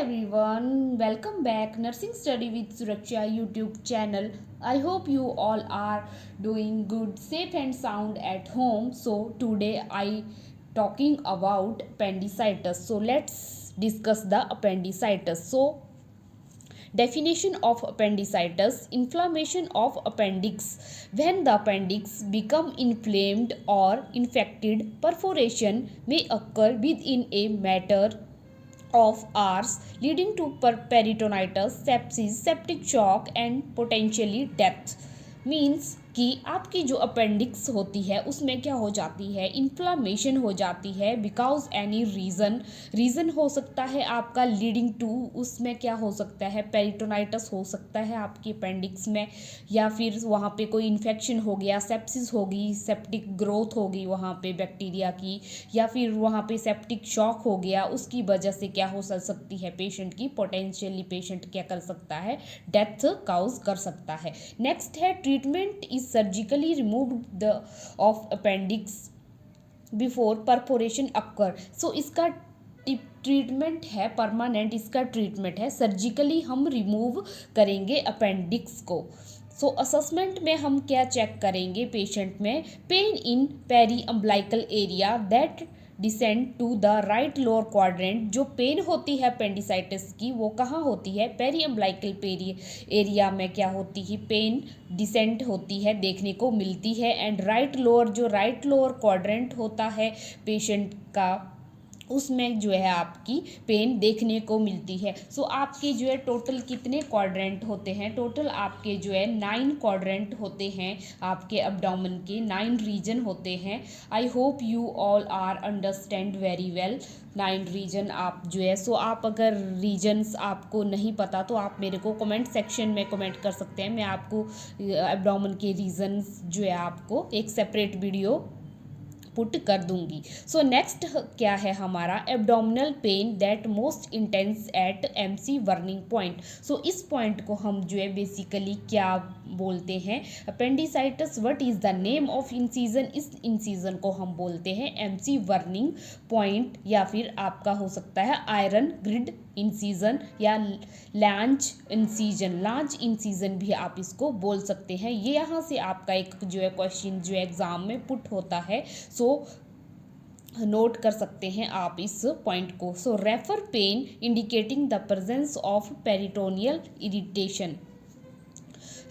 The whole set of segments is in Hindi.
everyone, welcome back Nursing Study with Suraksha YouTube channel. I hope you all are doing good, safe and sound at home. So today I talking about appendicitis. So let's discuss the appendicitis. So definition of appendicitis: inflammation of appendix. When the appendix become inflamed or infected, perforation may occur within a matter of hours, leading to peritonitis, sepsis, septic shock and potentially death. Means कि आपकी जो अपेंडिक्स होती है उसमें क्या हो जाती है, इन्फ्लामेशन हो जाती है बिकॉज एनी रीज़न हो सकता है आपका लीडिंग टू, उसमें क्या हो सकता है, पेरिटोनाइटिस हो सकता है आपकी अपेंडिक्स में, या फिर वहाँ पे कोई इन्फेक्शन हो गया, सेप्सिस होगी, सेप्टिक ग्रोथ होगी वहाँ पे बैक्टीरिया की, या फिर वहाँ पे सेप्टिक शॉक हो गया, उसकी वजह से क्या हो सकती है पेशेंट की, पोटेंशियली पेशेंट क्या कर सकता है, डेथ काउज कर सकता है। नेक्स्ट है treatment is surgically remove the of appendix before perforation occur. So इसका ट्रीटमेंट है परमानेंट, इसका ट्रीटमेंट है सर्जिकली हम रिमूव करेंगे अपेंडिक्स को। सो असेसमेंट में हम क्या चेक करेंगे पेशेंट में, pain in periumbilical area that descend to the right lower quadrant. जो पेन होती है अपेंडिसाइटिस की वो कहाँ होती है, पेरी अम्बलाइकल एरिया में क्या होती है, पेन डिसेंट होती है, देखने को मिलती है। एंड राइट लोअर क्वाड्रेंट होता है पेशेंट का, उसमें जो है आपकी पेन देखने को मिलती है। सो आपके जो है टोटल कितने क्वाड्रेंट होते हैं, टोटल आपके जो है 9 क्वाड्रेंट होते हैं, आपके अब्डोमेन के 9 रीजन होते हैं। I hope you all are understand very well 9 region आप जो है। सो आप अगर रीजन्स आपको नहीं पता तो आप मेरे को कमेंट सेक्शन में कमेंट कर सकते हैं, मैं आपको अब्डोमेन के रीजन्स जो है आपको एक सेपरेट वीडियो पुट कर दूंगी। सो नेक्स्ट क्या है हमारा, abdominal pain that most intense at MC warning point. So इस पॉइंट को हम जो है बेसिकली क्या बोलते हैं, appendicitis what is the name of incision, इस इंसीजन को हम बोलते हैं MC वर्निंग पॉइंट, या फिर आपका हो सकता है आयरन ग्रिड इंसीजन या लांच इंसीजन भी आप इसको बोल सकते हैं। ये यहाँ से आपका एक जो है क्वेश्चन जो है एग्जाम में पुट होता है, सो नोट कर सकते हैं आप इस पॉइंट को। So refer pain indicating the presence of peritoneal irritation.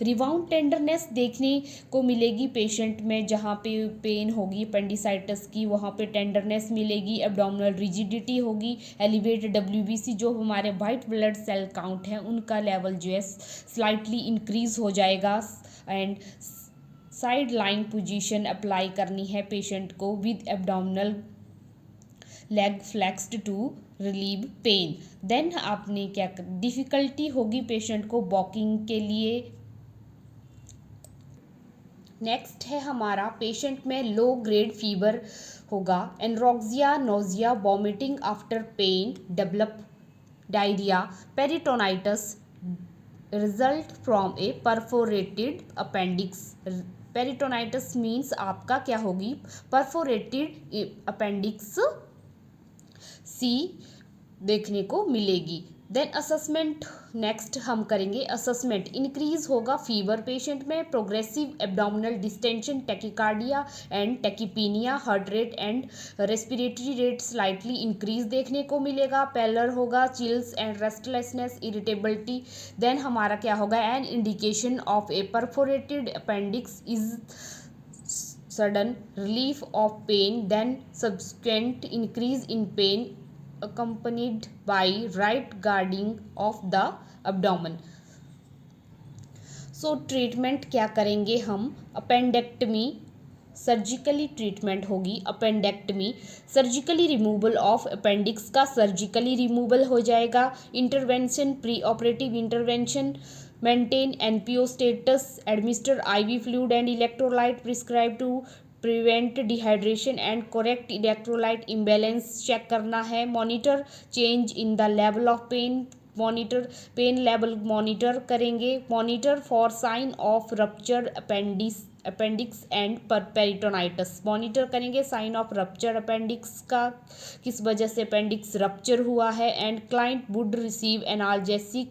Rebound tenderness देखने को मिलेगी पेशेंट में, जहाँ पे पेन होगी अपेंडिसाइटिस की वहाँ पे टेंडरनेस मिलेगी, एब्डोमिनल रिजिडिटी होगी, एलिवेटेड WBC जो हमारे वाइट ब्लड सेल काउंट है उनका लेवल जो है स्लाइटली इंक्रीज हो जाएगा। And side line position apply करनी है पेशेंट को with abdominal leg flexed to relieve pain. Then आपने क्या डिफ़िकल्टी होगी पेशेंट को वॉकिंग के लिए। नेक्स्ट है हमारा पेशेंट में लो ग्रेड फीवर होगा, anorexia, nausea, vomiting after pain, develop diarrhoea, peritonitis result from a perforated appendix. Peritonitis means आपका क्या होगी, परफोरेटेड अपेंडिक्स सी देखने को मिलेगी। देन असेसमेंट नेक्स्ट हम करेंगे असेसमेंट, इंक्रीज होगा फीवर पेशेंट में, progressive abdominal distension, tachycardia and tachypnoea, heart rate and respiratory rate slightly increase देखने को मिलेगा, पैलर होगा, chills and restlessness, irritability. Then हमारा क्या होगा, an indication of a perforated appendix is sudden relief of pain, then subsequent increase in pain accompanied by right guarding of the abdomen। So treatment क्या करेंगे हम, अपेंडेक्टमी सर्जिकली ट्रीटमेंट होगी, appendectomy surgically removal of appendix का सर्जिकली रिमूवल हो जाएगा। Intervention pre operative intervention, maintain NPO status, administer IV fluid and electrolyte, prescribe to prevent dehydration and correct electrolyte imbalance check करना है। Monitor change in the level of pain, monitor pain level monitor करेंगे। Monitor for sign of rupture appendix appendix and peritonitis. Monitor करेंगे साइन ऑफ रप्चर अपेंडिक्स का, किस वजह से अपेंडिक्स रप्चर हुआ है। And client would receive analgesic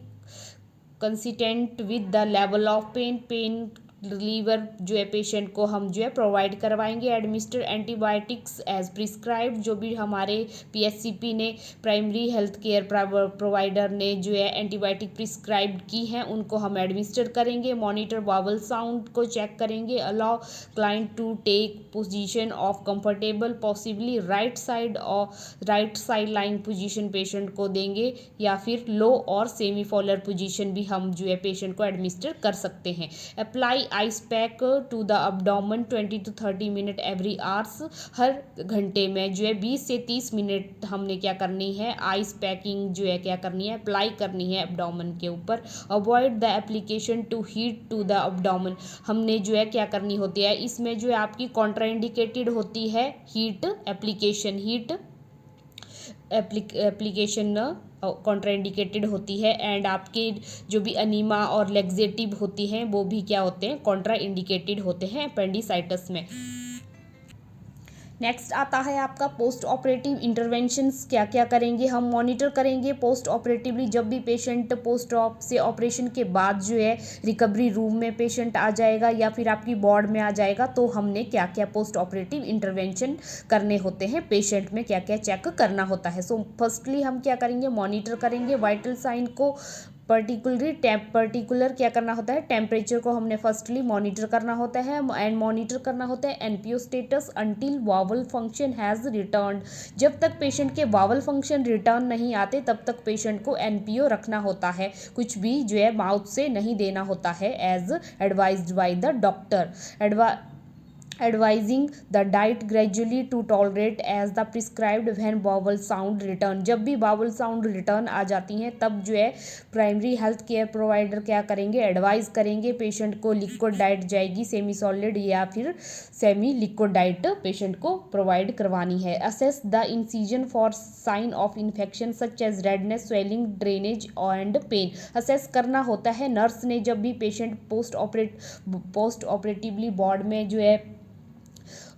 consistent with the level of pain reliever जो है पेशेंट को हम जो है प्रोवाइड करवाएंगे। एडमिनिस्टर एंटीबायोटिक्स एज प्रिस्क्राइब्ड, जो भी हमारे पीएचसीपी ने प्राइमरी हेल्थ केयर प्रोवाइडर ने जो है एंटीबायोटिक प्रिस्क्राइब्ड की हैं उनको हम एडमिनिस्टर करेंगे। मॉनिटर वावल साउंड को चेक करेंगे। Allow client to take position of comfortable possibly right side line position patient को देंगे, या फिर लो और सेमी फॉलर पोजीशन भी हम जो है पेशेंट को एडमिनिस्टर कर सकते हैं। Apply ice pack to the abdomen 20 to 30 minute every hours, हर घंटे में जो है 20 से 30 मिनट हमने क्या करनी है, आइस पैकिंग जो है क्या करनी है, अप्लाई करनी है एब्डोमेन के ऊपर। Avoid the application to heat to the abdomen, हमने जो है क्या करनी होती है, इसमें जो है आपकी कॉन्ट्राइंडिकेटेड होती है हीट एप्लीकेशन कॉन्ट्राइंडिकेटेड होती है। एंड आपके जो भी अनीमा और लेग्जेटिव होती हैं वो भी क्या होते हैं, कॉन्ट्राइंडिकेटेड होते हैं अपेंडिसाइटिस में। नेक्स्ट आता है आपका पोस्ट ऑपरेटिव इंटरवेंशंस, क्या क्या करेंगे हम। मॉनिटर करेंगे पोस्ट ऑपरेटिवली, जब भी पेशेंट पोस्ट ऑप से ऑपरेशन के बाद जो है रिकवरी रूम में पेशेंट आ जाएगा या फिर आपकी वार्ड में आ जाएगा, तो हमने क्या क्या पोस्ट ऑपरेटिव इंटरवेंशन करने होते हैं, पेशेंट में क्या क्या चेक करना होता है। सो फर्स्टली हम क्या करेंगे, मॉनिटर करेंगे वाइटल साइन को, पर्टिकुलर क्या करना होता है, टेम्परेचर को हमने फर्स्टली मॉनिटर करना होता है। एंड मॉनिटर करना होता है NPO status until vowel function has return, जब तक पेशेंट के वावल फंक्शन रिटर्न नहीं आते तब तक पेशेंट को एनपीओ रखना होता है, कुछ भी जो है माउथ से नहीं देना होता है, as advised by the doctor. Advising the diet gradually to tolerate as the prescribed when bowel sound return, जब भी बावल साउंड रिटर्न आ जाती हैं तब जो है प्राइमरी हेल्थ केयर प्रोवाइडर क्या करेंगे, एडवाइज करेंगे पेशेंट को लिक्विड डाइट जाएगी, सेमी सॉलिड या फिर सेमी लिक्विड डाइट पेशेंट को प्रोवाइड करवानी है। Assess the incision for sign of infection such as redness, swelling, drainage and pain, assess करना होता है नर्स ने जब भी पेशेंट पोस्ट ऑपरेटिवली वार्ड में जो है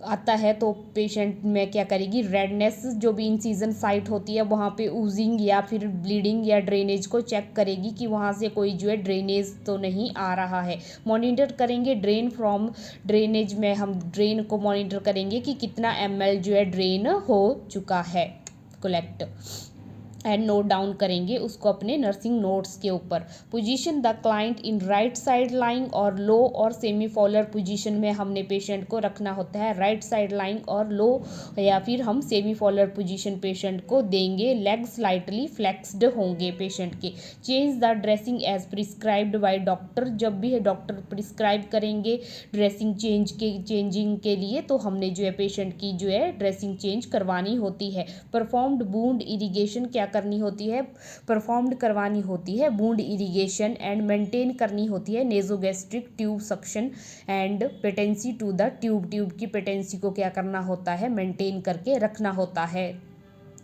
आता है, तो पेशेंट में क्या करेगी, रेडनेस जो भी इंसिजन साइट होती है वहाँ पे ऊजिंग या फिर ब्लीडिंग या ड्रेनेज को चेक करेगी कि वहाँ से कोई जो है ड्रेनेज तो नहीं आ रहा है। मॉनिटर करेंगे ड्रेन फ्रॉम ड्रेनेज में, हम ड्रेन को मॉनिटर करेंगे कि कितना ml जो है ड्रेन हो चुका है कलेक्ट, एंड नोट डाउन करेंगे उसको अपने नर्सिंग नोट्स के ऊपर। Position the client in right side lying और लो और सेमी फॉलर पोजीशन में हमने पेशेंट को रखना होता है, राइट साइड लाइंग और लो या फिर हम सेमी फॉलर पोजीशन पेशेंट को देंगे। लेग्स स्लाइटली फ्लेक्स्ड होंगे पेशेंट के। Change the dressing as prescribed by doctor, जब भी डॉक्टर प्रिस्क्राइब करेंगे ड्रेसिंग चेंजिंग के लिए, तो हमने जो है पेशेंट की जो है ड्रेसिंग चेंज करवानी होती है। परफॉर्म्ड वुंड इरिगेशन क्या करनी होती है, परफॉर्म्ड करवानी होती है वुंड इरिगेशन, एंड मेंटेन करनी होती है nasogastric tube suction and patency to the tube की पेटेंसी को क्या करना होता है, मेंटेन करके रखना होता है।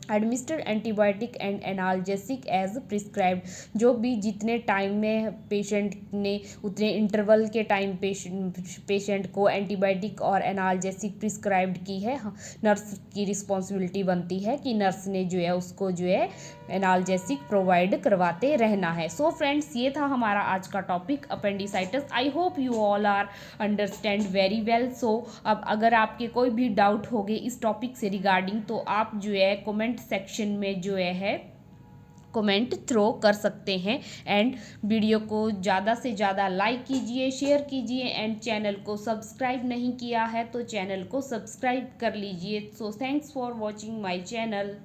Administer antibiotic and analgesic as prescribed, जो भी जितने टाइम में पेशेंट ने उतने इंटरवल के टाइम पेशेंट को एंटीबायोटिक और एनाल्जेसिक प्रिस्क्राइब्ड की है, नर्स की रिस्पॉन्सिबिलिटी बनती है कि नर्स ने जो है उसको जो है एनाल्जेसिक प्रोवाइड करवाते रहना है। सो फ्रेंड्स, ये था हमारा आज का topic appendicitis. I hope you all are understand very well. So अब अगर आपके कोई भी डाउट होगे इस टॉपिक से रिगार्डिंग, तो आप जो है कमेंट सेक्शन में जो है कमेंट थ्रो कर सकते हैं। एंड वीडियो को ज़्यादा से ज़्यादा लाइक कीजिए, शेयर कीजिए, एंड चैनल को सब्सक्राइब नहीं किया है तो चैनल को सब्सक्राइब कर लीजिए। So thanks for watching my channel.